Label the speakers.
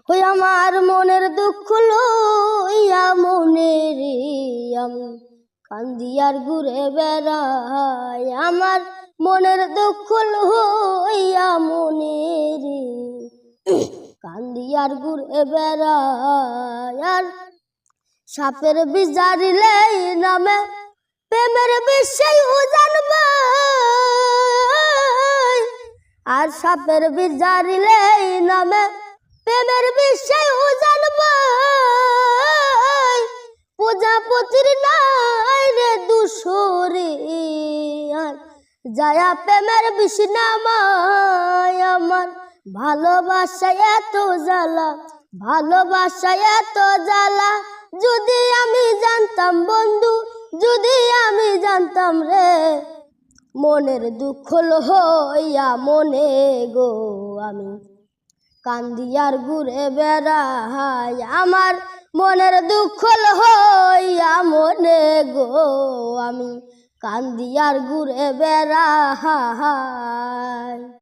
Speaker 1: ওই আমার মনের দুঃখ লইয়া মনের আমি কান্দি আর ঘুরে বেড়াই। আমার মনের দুঃখ লইয়া মনের কান্দি আর ঘুরে বেড়াই। আর সাপের বিষ জারিলে নামে প্রেমের বিষয় জানবা। আর সাপের বিষ জারিলে নামে প্রেমের বিষয় জানবা। প্রজাপতির নাই রে দুশরে যায়া প্রেমের বিষ নামায়। আমার ভালোবাসা এত জ্বালা, ভালোবাসা এত জ্বালা, যদি আমি জানতাম বন্ধু, যদি আমি জানতাম রে, মনের দুঃখ লইয়া মনে গো আমি কান্দি আর ঘুরে বেড়াই। আমার মনের দুঃখ লইয়া মনে গো আমি কান্দি আর ঘুরে বেড়াই।